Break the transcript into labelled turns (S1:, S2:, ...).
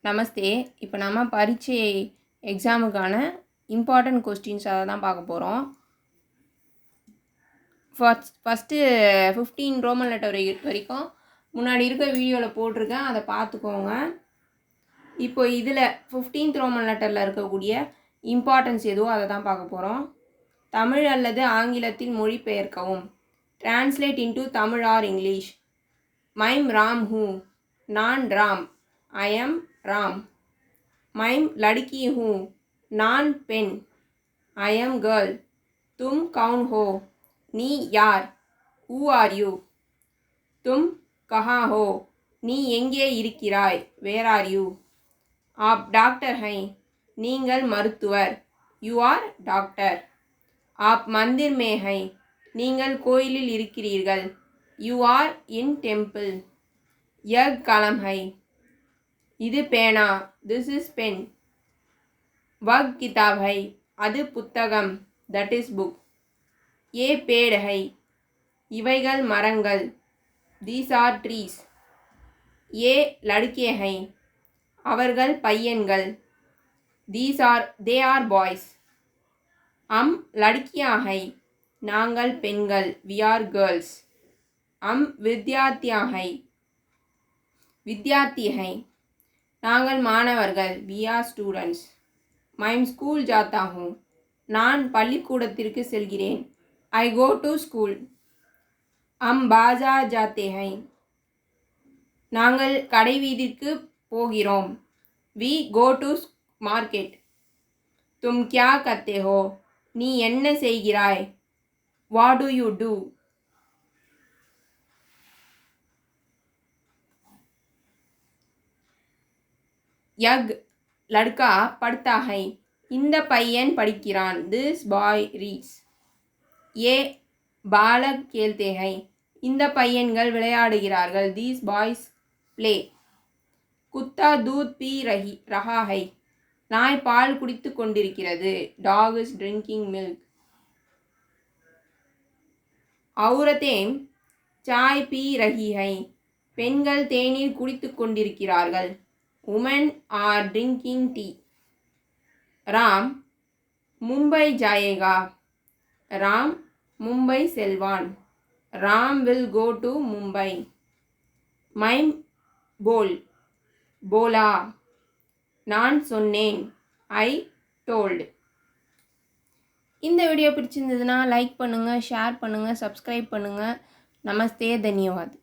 S1: நமஸ்தே. இப்போ நம்ம பரீட்சை எக்ஸாமுக்கான இம்பார்ட்டன்ட் கொஸ்டின்ஸ் அதை தான் பார்க்க போகிறோம். ஃபஸ்ட்டு 15 ரோமன் லெட்டர் வரைக்கும் முன்னாடி இருக்க வீடியோவில் போட்டிருக்கேன், அதை பார்த்துக்கோங்க. இப்போ இதில் 15th ரோமன் லெட்டரில் இருக்கக்கூடிய இம்பார்ட்டன்ஸ் எதுவோ அதை தான் பார்க்க போகிறோம். தமிழ் அல்லது ஆங்கிலத்தில் மொழிபெயர்க்கவும். Translate into Tamil or English. மைம் ராம் ஹூ, நான் ராம், ஐ எம் राम. मैं लड़की हूँ, नान पेन, आई एम गर्ल. तुम कौन हो, नी यार, हु आर यू. तुम कहाँ हो, नी एंगे इरुक्किराय, वेर आर यू. आप डॉक्टर हैं, नींगल मरुत्तुवर, यू आर डॉक्टर. आप मंदिर में हैं, नींगल कोयिलिल इरुक्किरीர்கள், यू आर इन टेम्पल. यह कलम है, இது பேனா, திஸ் இஸ் பென். வக் கிதாப் ஹை, அது புத்தகம், தட் இஸ் புக். ஏ பேட் ஹை, இவைகள் மரங்கள், தீஸ் ஆர் ட்ரீஸ். ஏ லடுக்கே ஹை, அவர்கள் பையன்கள், தே ஆர் பாய்ஸ். அம் லடுக்கியா ஹை, நாங்கள் பெண்கள், வி ஆர் கேர்ள்ஸ். அம் வித்யார்த்தியா ஹை, வித்யார்த்தி ஹை, நாங்கள் மாணவர்கள், வி ஆர் ஸ்டூடெண்ட்ஸ். மைம் ஸ்கூல் ஜாத்தா ஹூ, நான் பள்ளிக்கூடத்திற்கு செல்கிறேன், ஐ கோ டு ஸ்கூல். அம் பாஜார் ஜாத்தே ஹை, நாங்கள் கடை வீதிக்கு போகிறோம், வி கோ டு மார்க்கெட். தும் கியா கர்த்தே ஹோ, நீ என்ன செய்கிறாய், வாட் டு யூ டூ. யக் லடுக்கா படுத்தா ஹை, இந்த பையன் படிக்கிறான், திஸ் பாய் ரீட்ஸ். ஏ பாலக் கேல்தே ஹை, இந்த பையன்கள் விளையாடுகிறார்கள், தீஸ் பாய்ஸ் ப்ளே. குத்தா தூத் பீ ரஹா ஹை, நாய் பால் குடித்து கொண்டிருக்கிறது, டாக் இஸ் ட்ரிங்கிங் மில்க். ஔரத்தேம் சாய் பீ ரஹி ஹை, பெண்கள் தேநீர் குடித்து கொண்டிருக்கிறார்கள், women are drinking tea. Ram Mumbai जाएगा, Ram Mumbai सेल्वान, Ram will go to Mumbai. मैं बोला, நான் சொன்னேன், I told. இந்த வீடியோ பிடிச்சிருந்ததுன்னா லைக் பண்ணுங்கள், ஷேர் பண்ணுங்கள், சப்ஸ்கிரைப் பண்ணுங்கள். நமஸ்தே, தன்யவாத்.